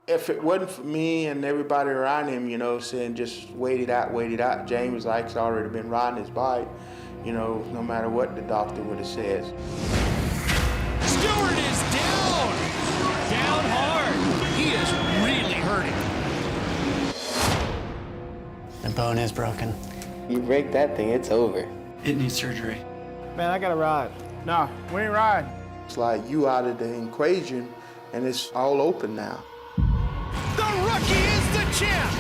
If it wasn't for me and everybody around him, you know, saying just wait it out, James like's already been riding his bike, you know, no matter what the doctor would have said. Stewart is down! Down hard. He is really hurting. The bone is broken. You break that thing, it's over. It needs surgery. Man, I gotta ride. Nah, we ain't riding. It's like you out of the equation and it's all open now. The rookie is the champ!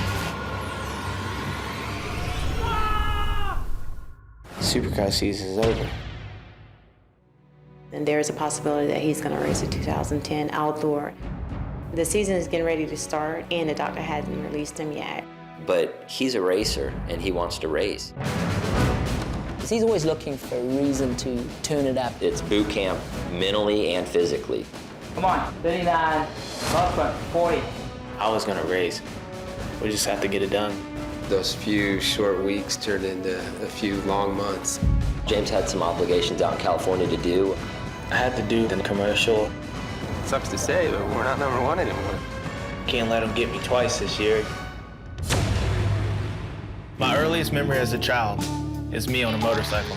Supercross season is over. And there is a possibility that he's going to race the 2010 outdoor. The season is getting ready to start, and the doctor hasn't released him yet. But he's a racer, and he wants to race. He's always looking for a reason to tune it up. It's boot camp, mentally and physically. Come on, 39, up front, 40. I was gonna race. We just have to get it done. Those few short weeks turned into a few long months. James had some obligations out in California to do. I had to do the commercial. Sucks to say, but we're not number one anymore. Can't let them get me twice this year. My earliest memory as a child is me on a motorcycle.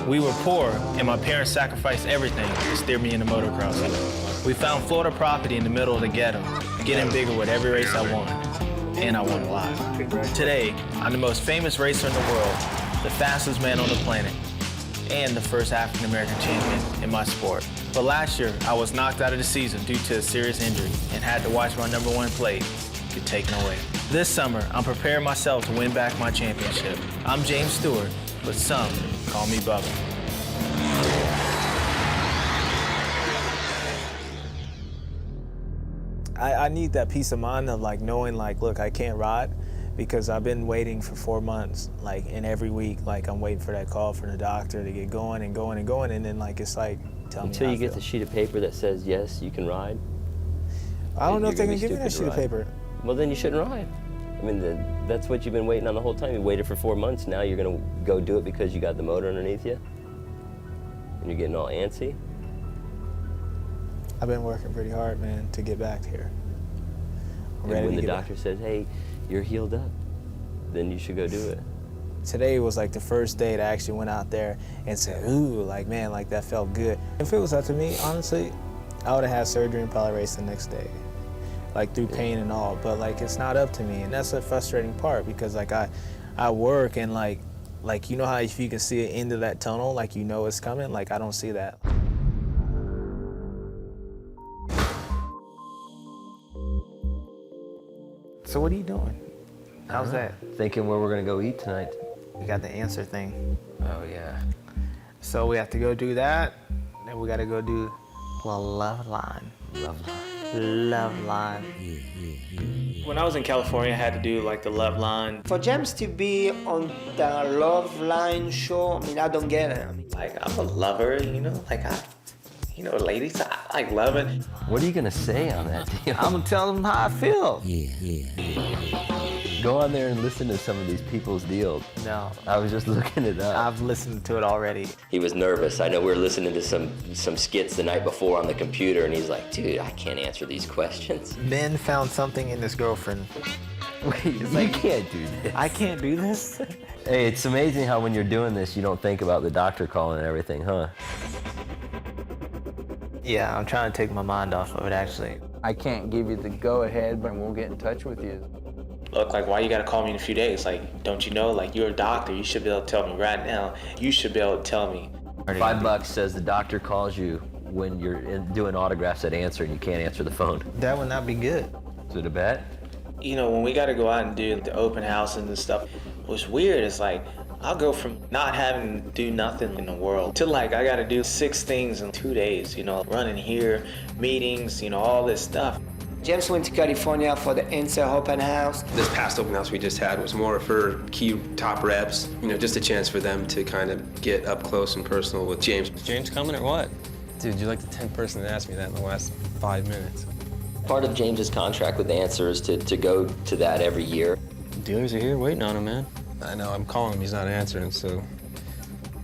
We were poor, and my parents sacrificed everything to steer me into motocross. We found Florida property in the middle of the ghetto, getting bigger with every race I won, and I won a lot. Today, I'm the most famous racer in the world, the fastest man on the planet, and the first African-American champion in my sport. But last year, I was knocked out of the season due to a serious injury and had to watch my #1 plate get taken away. This summer, I'm preparing myself to win back my championship. I'm James Stewart, but some call me Bubba. I need that peace of mind of like knowing like, look, I can't ride because I've been waiting for 4 months, like, and every week, like, I'm waiting for that call from the doctor to get going and going and going, and then like it's like, tell me Until how you I get feel. the sheet of paper that says, yes, you can ride. I don't know if they You're can gonna give me be that stupid sheet of to ride. paper. Well, then you shouldn't ride. I mean, that's what you've been waiting on the whole time. You waited for 4 months. Now you're gonna go do it because you got the motor underneath you? And you're getting all antsy? I've been working pretty hard, man, to get back here. I'm And ready when to the get doctor says, hey, you're healed up, then you should go do it. Today was like the first day that I actually went out there and said, ooh, like, man, like that felt good. If it was up to me, honestly, I would have had surgery and probably raced the next day, like through pain and all, but like it's not up to me. And that's the frustrating part because like I work and like, you know how if you can see the end of that tunnel, like you know it's coming, like I don't see that. So what are you doing? How's that? Thinking where we're gonna go eat tonight. We got the answer thing. Oh, yeah. So we have to go do that, then we gotta go do the love line. Love line. Love line. When I was in California, I had to do like the love line. For James to be on the Love Line show, I mean, I don't get it. I mean, Like, I'm a lover, you know? Like, ladies, I like loving. What are you gonna say on that deal? I'm gonna tell them how I feel. Go on there and listen to some of these people's deals. No, I was just looking it up. I've listened to it already. He was nervous. I know we were listening to some skits the night before on the computer, and he's like, dude, I can't answer these questions. Ben found something in his girlfriend. Wait, you can't do this. I can't do this? Hey, it's amazing how when you're doing this, you don't think about the doctor calling and everything, huh? Yeah, I'm trying to take my mind off of it, actually. I can't give you the go-ahead, but we'll get in touch with you. Look, like, why you gotta call me in a few days? Like, don't you know, like, you're a doctor. You should be able to tell me right now. You should be able to tell me. $5 says the doctor calls you when you're doing autographs at answer and you can't answer the phone. That would not be good. Is it a bet? You know, when we gotta go out and do the open houses and stuff, what's weird is like, I'll go from not having to do nothing in the world to like, I gotta do 6 things in 2 days, you know, running here, meetings, you know, all this stuff. James went to California for the Answer Open House. This past open house we just had was more for key top reps, you know, just a chance for them to kind of get up close and personal with James. Is James coming or what? Dude, you're like the 10th person to ask me that in the last 5 minutes. Part of James's contract with Answer is to go to that every year. Dealers are here waiting on him, man. I know, I'm calling him, he's not answering, so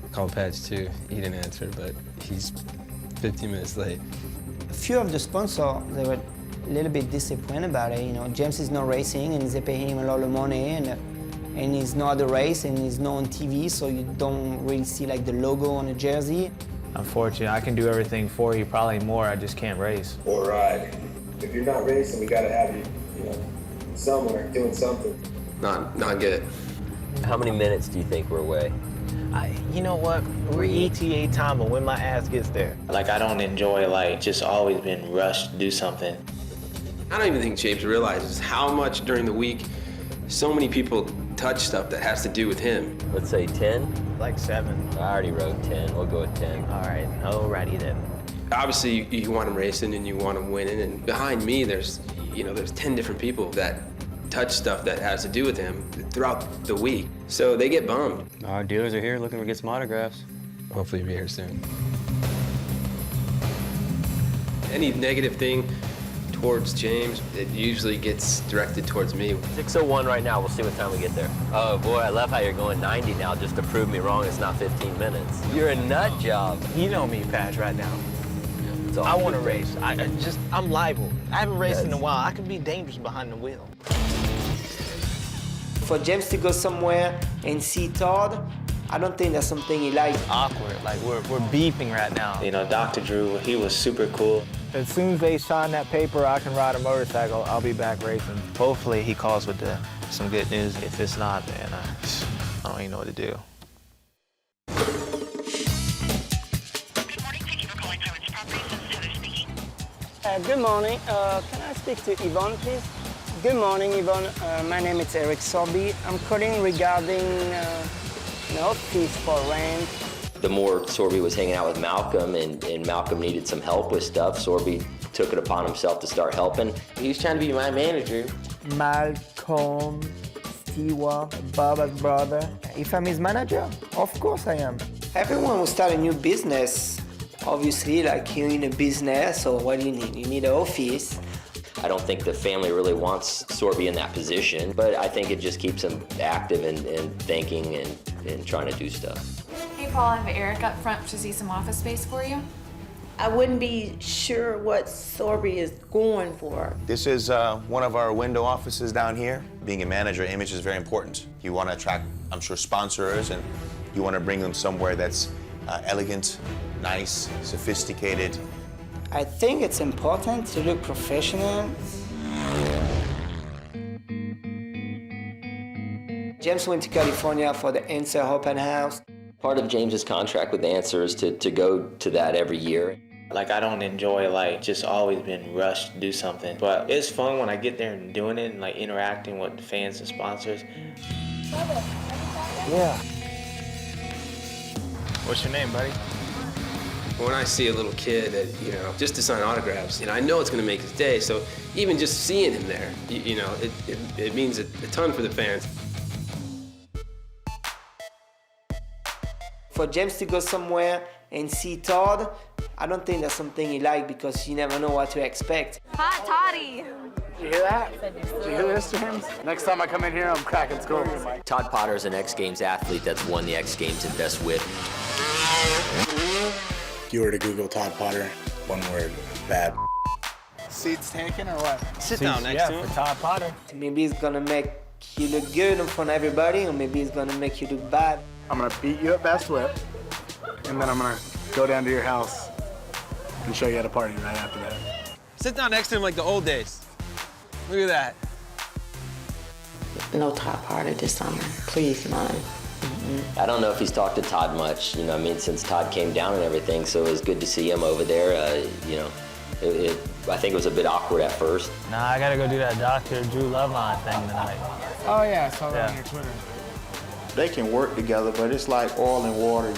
I called Patch too. He didn't answer, but he's 15 minutes late. A few of the sponsors, they were a little bit disappointed about it. You know, James is not racing and they pay him a lot of money and he's not at the race and he's not on TV, so you don't really see like the logo on the jersey. Unfortunately, I can do everything for you, probably more, I just can't race. Or ride. If you're not racing, we gotta have you, somewhere, doing something. Not good. How many minutes do you think we're away? You know what? We're ETA time, but when my ass gets there. Like, I don't enjoy, like, just always being rushed to do something. I don't even think James realizes how much during the week so many people touch stuff that has to do with him. Let's say 10? Like 7. I already wrote 10. We'll go with 10. All right, alrighty then. Obviously, you want him racing and you want him winning, and behind me, there's 10 different people that touch stuff that has to do with him throughout the week. So they get bummed. Our dealers are here looking to get some autographs. Hopefully you'll be here soon. Any negative thing towards James, it usually gets directed towards me. 6:01 right now. We'll see what time we get there. Oh boy, I love how you're going 90 now just to prove me wrong. It's not 15 minutes. You're a nut job. You know me, Patch, right now. It's all I want to good. race. I'm liable. I haven't raced in a while. I can be dangerous behind the wheel. For James to go somewhere and see Todd, I don't think that's something he likes. Awkward, like we're beefing right now. Dr. Drew, he was super cool. As soon as they sign that paper, I can ride a motorcycle, I'll be back racing. Hopefully he calls with some good news. If it's not, man, I don't even know what to do. Good morning. Can I speak to Yvonne, please? Good morning, Yvonne. My name is Eric Sorby. I'm calling regarding fees for rent. The more Sorby was hanging out with Malcolm and Malcolm needed some help with stuff, Sorby took it upon himself to start helping. He was trying to be my manager. Malcolm, Stewart, Bubba's brother. If I'm his manager, of course I am. Everyone will start a new business. Obviously, like you're in a business, so what do you need? You need an office. I don't think the family really wants Sorby in that position, but I think it just keeps him active and thinking and trying to do stuff. Hey Paul, I have Eric up front to see some office space for you. I wouldn't be sure what Sorby is going for. This is one of our window offices down here. Being a manager, image is very important. You want to attract, I'm sure, sponsors, and you want to bring them somewhere that's elegant, nice, sophisticated. I think it's important to look professional. James went to California for the Answer Open House. Part of James's contract with Answer is to go to that every year. Like, I don't enjoy, like, just always being rushed to do something. But it's fun when I get there and doing it and, like, interacting with the fans and sponsors. Yeah. What's your name, buddy? When I see a little kid that, just to sign autographs, I know it's going to make his day. So even just seeing him there, it means a ton for the fans. For James to go somewhere and see Todd, I don't think that's something he likes because you never know what to expect. Hot toddy! Did you hear that? Did you hear this, James? Next time I come in here, I'm cracking skulls. Todd Potter is an X Games athlete that's won the X Games in Best Whip. If you were to Google Todd Potter, one word, bad. Seats taken or what? Sit down next to him. For Todd Potter. Maybe it's gonna make you look good in front of everybody, or maybe it's gonna make you look bad. I'm gonna beat you at Best Whip, and then I'm gonna go down to your house and show you how to party right after that. Sit down next to him like the old days. Look at that. No Todd Potter this summer. Please, none. I don't know if he's talked to Todd much, since Todd came down and everything, so it was good to see him over there. I think it was a bit awkward at first. Nah, I gotta go do that Dr. Drew Loveline thing tonight. Oh yeah, I saw that on your Twitter. They can work together, but it's like oil and water,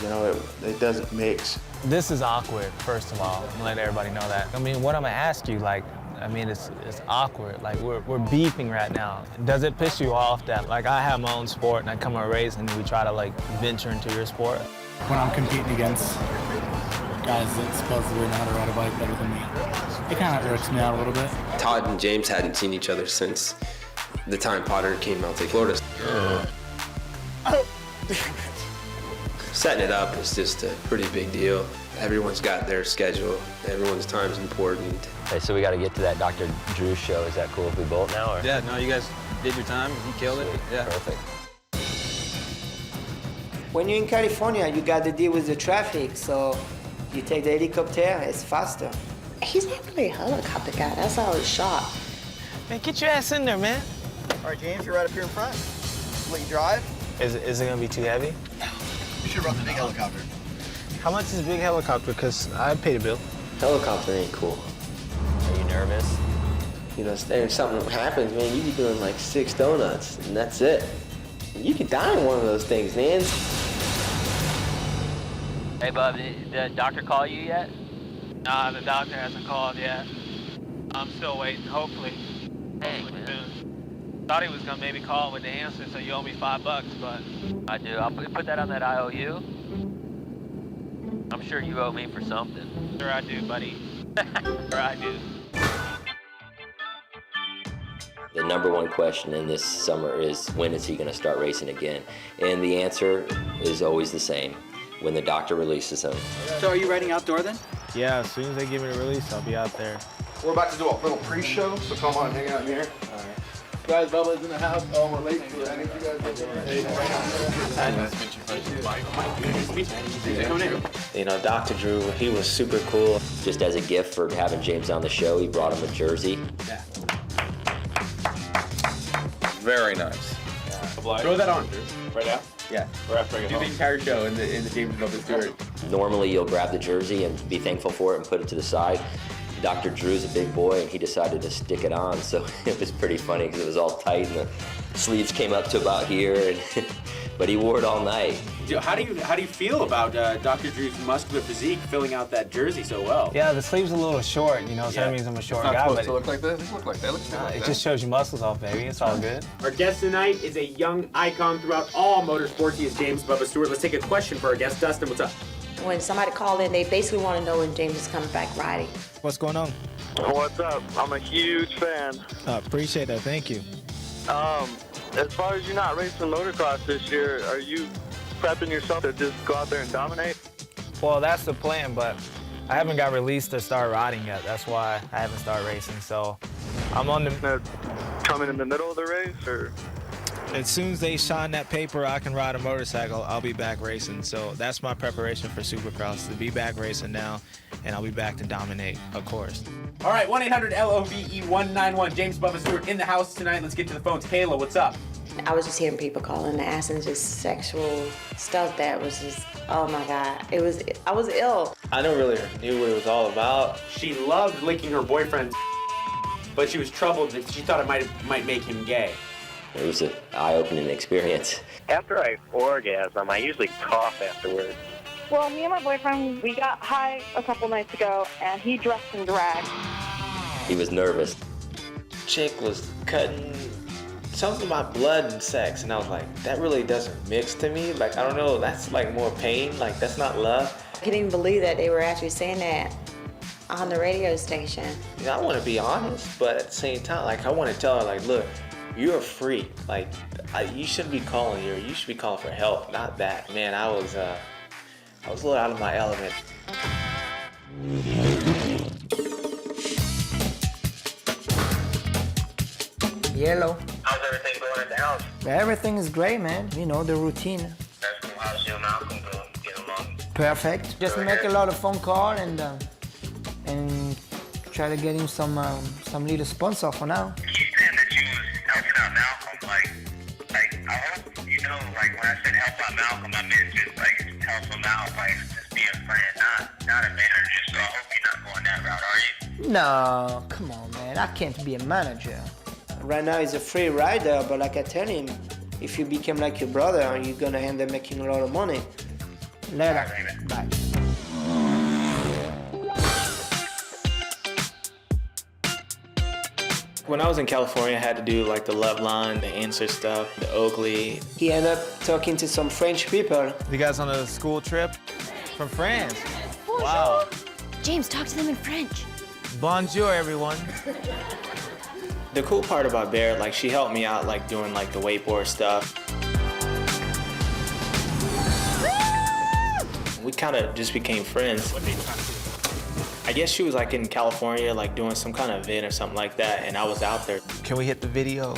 it doesn't mix. This is awkward, first of all. I'm gonna let everybody know that. What I'm gonna ask you, it's awkward. Like, we're beefing right now. Does it piss you off that, I have my own sport and I come on a race and we try to, venture into your sport? When I'm competing against guys that supposedly know how to ride a bike better than me, it kind of irks me out a little bit. Todd and James hadn't seen each other since the time Potter came out to Florida. Setting it up is just a pretty big deal. Everyone's got their schedule. Everyone's time is important. Hey, so we got to get to that Dr. Drew show. Is that cool if we bolt now? Or? Yeah, no, you guys did your time. You killed it. Yeah. Perfect. When you're in California, you got to deal with the traffic, so you take the helicopter, it's faster. He's not really a helicopter guy. That's how I was shocked. Man, get your ass in there, man. All right, James, you're right up here in front. Let you drive. Is it gonna be too heavy? You should run the big helicopter. How much is a big helicopter? Because I paid a bill. Helicopter ain't cool. Are you nervous? You know, if something happens, man, you be doing like 6 donuts, and that's it. You could die in one of those things, man. Hey, Bub, did the doctor call you yet? Nah, the doctor hasn't called yet. I'm still waiting, hopefully. Hey, Hopefully man. soon. Thought he was gonna maybe call with the answer, so you owe me $5, but... I do. I'll put that on that IOU. I'm sure you owe me for something. Sure I do, buddy. Sure I do. The #1 question in this summer is, when is he going to start racing again? And the answer is always the same: when the doctor releases him. So are you riding outdoor then? Yeah, as soon as they give me the release, I'll be out there. We're about to do a little pre-show, so come on, hang out in here. All right. Guys, Bubba's in the house. Oh, we're late for it. I think you guys You know, Dr. Drew, he was super cool. Just as a gift for having James on the show, he brought him a jersey. Yeah. Very nice. Throw that on, Drew. Right now? Yeah. Or after I get home. Do the entire show in the James Bubba Stewart. Normally, you'll grab the jersey and be thankful for it and put it to the side. Dr. Drew's a big boy, and he decided to stick it on, so it was pretty funny because it was all tight and the sleeves came up to about here, and but he wore it all night. How do you feel about Dr. Drew's muscular physique filling out that jersey so well? Yeah, the sleeve's a little short, you know, so that means I'm a short guy. It's not but supposed to look like this. It looks like that. it just shows your muscles off, baby. It's all good. Our guest tonight is a young icon throughout all motorsports. He is James Bubba Stewart. Let's take a question for our guest. Dustin, what's up? When somebody called in, they basically want to know when James is coming back riding. What's going on? What's up? I'm a huge fan. Appreciate that. Thank you. As far as you're not racing motocross this year, are you prepping yourself to just go out there and dominate? Well, that's the plan, but I haven't got released to start riding yet. That's why I haven't started racing. So I'm on the... Coming in the middle of the race, or? As soon as they sign that paper, I can ride a motorcycle, I'll be back racing. So that's my preparation for Supercross, to be back racing now, and I'll be back to dominate, of course. All right, 1-800-LOVE-191. James Bubba Stewart in the house tonight. Let's get to the phones. Kayla, what's up? I was just hearing people calling and asking just sexual stuff that was just, oh my God. I was ill. I never really knew what it was all about. She loved licking her boyfriend, but she was troubled that she thought it might make him gay. It was an eye-opening experience. After I orgasm, I usually cough afterwards. Well, me and my boyfriend, we got high a couple nights ago, and he dressed in drag. He was nervous. Chick was cutting something about blood and sex, and I was like, that really doesn't mix to me. Like, I don't know, that's like more pain. Like, that's not love. I couldn't even believe that they were actually saying that on the radio station. You know, I want to be honest, but at the same time, like, I want to tell her, like, look, you're a freak. Like, you shouldn't be calling here. You should be calling for help, not that. Man, I was a little out of my element. Yellow. How's everything going at the house? Everything is great, man. You know, the routine. That's cool. How's you and Malcolm get along? Perfect. Just make a lot of phone calls and try to get him some little sponsor for now. You said that you was helping out Malcolm. Like I hope you know, like when I said help out Malcolm, I meant just like help him out, like just be a friend, not a manager. So I hope you're not going that route, are you? No, come on, man. I can't be a manager. Right now he's a free rider, but like I tell him, if you become like your brother, you're gonna end up making a lot of money. Later. Bye. When I was in California, I had to do like the love line, the answer stuff, the Oakley. He ended up talking to some French people. You guys on a school trip? From France? Bonjour. Wow. James, talk to them in French. Bonjour, everyone. The cool part about Barrett, like, she helped me out, like, doing like the wakeboard stuff. We kind of just became friends. I guess she was like in California, like doing some kind of event or something like that, and I was out there. Can we hit the video?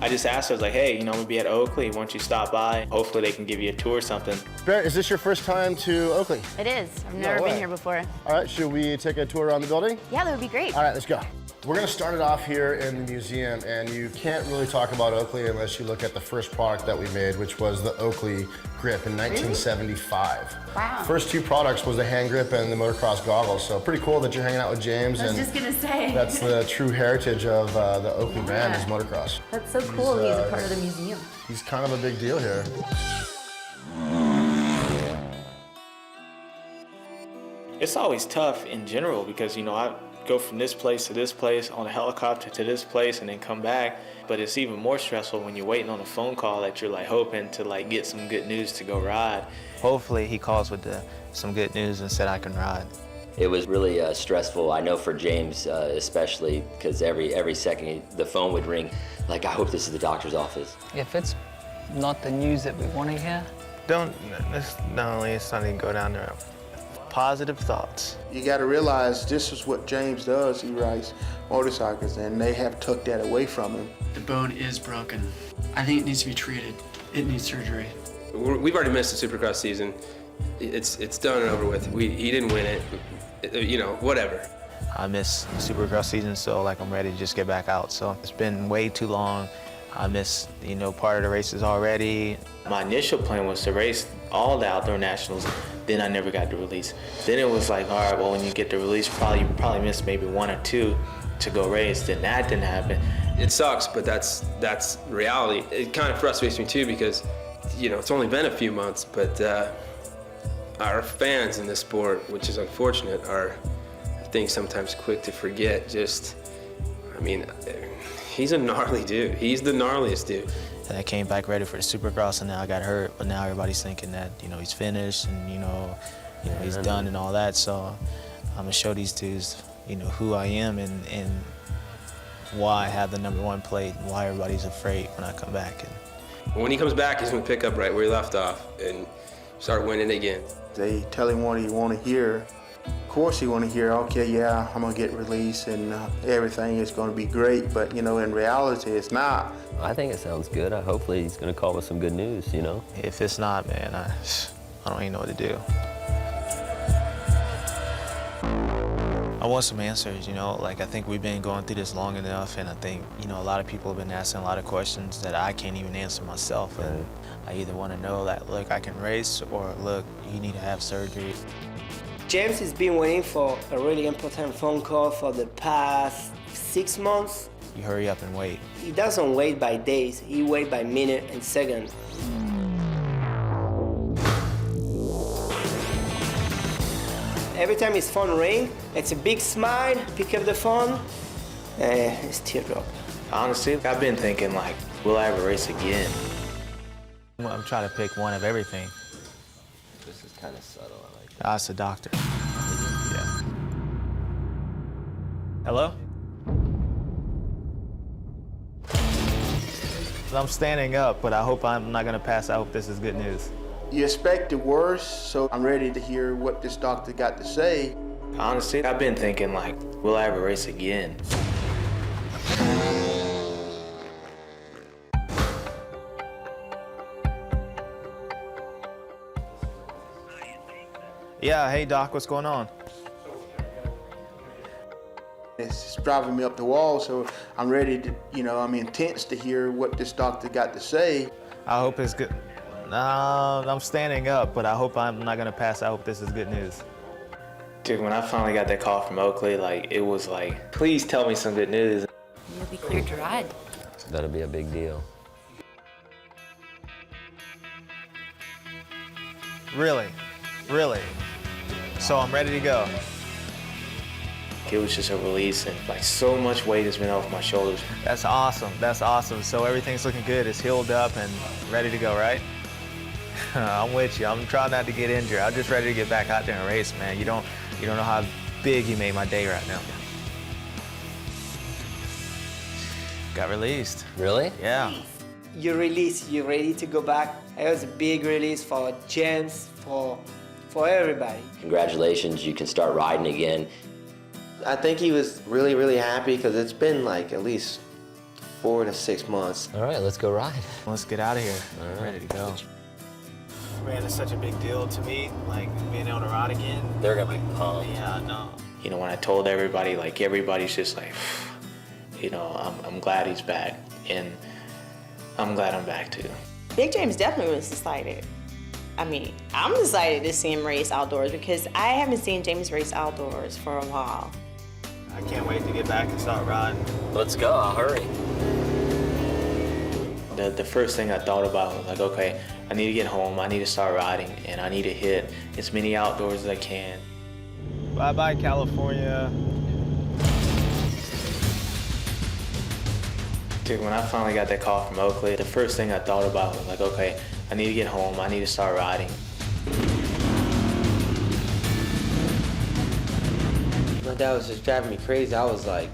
I just asked her, I was like, hey, you know, I'm gonna be at Oakley. Why don't you stop by? Hopefully they can give you a tour or something. Barrett, is this your first time to Oakley? It is. I've never been here before. All right, should we take a tour around the building? Yeah, that would be great. All right, let's go. We're gonna start it off here in the museum, and you can't really talk about Oakley unless you look at the first product that we made, which was the Oakley grip in 1975. Wow. First two products was the hand grip and the motocross goggles, so pretty cool that you're hanging out with James. I was and just gonna say. That's the true heritage of the Oakley brand is motocross. That's so cool. He's a part of the museum. He's kind of a big deal here. It's always tough in general because, you know, I go from this place to this place on a helicopter to this place and then come back. But it's even more stressful when you're waiting on a phone call that you're like hoping to like get some good news to go ride. Hopefully he calls with some good news and said I can ride. It was really stressful, I know for James especially, because every second the phone would ring, like, I hope this is the doctor's office. If it's not the news that we want to hear, Let's not even go down there. Positive thoughts. You got to realize this is what James does. He rides motorcycles, and they have took that away from him. The bone is broken. I think it needs to be treated. It needs surgery. We've already missed the Supercross season. It's done and over with. He didn't win it. You know, whatever. I miss the Supercross season, so like I'm ready to just get back out. So it's been way too long. I missed, you know, part of the races already. My initial plan was to race all the outdoor nationals. Then I never got the release. Then it was like, all right, well, when you get the release, you probably missed maybe one or two to go race. Then that didn't happen. It sucks, but that's reality. It kind of frustrates me too because, you know, it's only been a few months, but our fans in this sport, which is unfortunate, are, I think, sometimes quick to forget. I mean, he's a gnarly dude. He's the gnarliest dude. And I came back ready for the Supercross, and now I got hurt. But now everybody's thinking that, you know, he's finished and you know he's done and all that. So I'm gonna show these dudes, you know, who I am and why I have the #1 plate and why everybody's afraid when I come back. And when he comes back, he's gonna pick up right where he left off and start winning again. They tell him what he want to hear. Of course he want to hear, okay, yeah, I'm going to get released and everything is going to be great, but, you know, in reality, it's not. I think it sounds good. Hopefully he's going to call with some good news, you know? If it's not, man, I don't even know what to do. I want some answers, you know, like I think we've been going through this long enough, and I think, you know, a lot of people have been asking a lot of questions that I can't even answer myself. And I either want to know that, look, I can race, or look, you need to have surgery. James has been waiting for a really important phone call for the past 6 months. You hurry up and wait. He doesn't wait by days, he waits by minute and second. Every time his phone rings, it's a big smile, pick up the phone, and it's teardrop. Honestly, I've been thinking, like, will I ever race again? I'm trying to pick one of everything. This is kind of subtle, I like it. Ask the doctor. Yeah. Hello? I'm standing up, but I hope I'm not gonna pass. I hope this is good news. You expect the worst, so I'm ready to hear what this doctor got to say. Honestly, I've been thinking, like, will I ever race again? Yeah, hey Doc, what's going on? It's driving me up the wall, so I'm ready to, you know, I'm intense to hear what this doctor got to say. I hope it's good. No, I'm standing up, but I hope I'm not gonna pass. I hope this is good news. Dude, when I finally got that call from Oakley, like, it was like, please tell me some good news. You'll be cleared to ride. That'll be a big deal. Really? Really? So I'm ready to go. It was just a release, and like so much weight has been off my shoulders. That's awesome. That's awesome. So everything's looking good. It's healed up and ready to go, right? I'm with you. I'm trying not to get injured. I'm just ready to get back out there and race, man. You don't know how big you made my day right now. Got released. Really? Yeah. You release, you're ready to go back. It was a big release for James, for for everybody. Congratulations, you can start riding again. I think he was really, really happy because it's been like at least 4 to 6 months. All right, let's go ride. Let's get out of here. All right. Ready to go. Man, it's such a big deal to me, like being able to ride again. They're gonna be pumped. Yeah, I know. You know, when I told everybody, like everybody's just like, you know, I'm glad he's back, and I'm glad I'm back too. Big James definitely was excited. I mean, I'm excited to see him race outdoors because I haven't seen James race outdoors for a while. I can't wait to get back and start riding. Let's go, I'll hurry. The first thing I thought about was like, okay, I need to get home, I need to start riding, and I need to hit as many outdoors as I can. Bye-bye, California. Dude, when I finally got that call from Oakley, the first thing I thought about was like, okay, I need to get home, I need to start riding. My dad was just driving me crazy. I was like,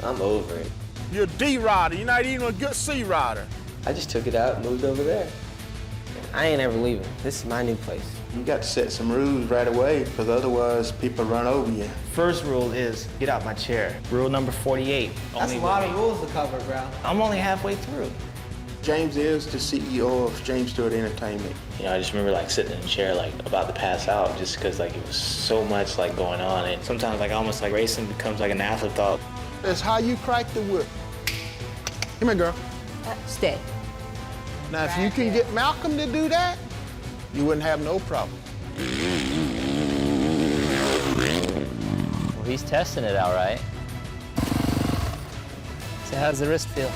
I'm over it. You're a D rider, you're not even a good C rider. I just took it out and moved over there. I ain't ever leaving. This is my new place. You got to set some rules right away, because otherwise people run over you. First rule is get out my chair. Rule number 48. That's a lot of rules to cover, bro. I'm only halfway through. James is the CEO of James Stewart Entertainment. You know, I just remember like sitting in a chair like about to pass out just because like it was so much like going on, and sometimes like almost like racing becomes like an afterthought. That's how you crack the whip. Come here, girl. Stay. Now, if you can get Malcolm to do that, you wouldn't have no problem. Well, he's testing it out, right? So how's the wrist feel?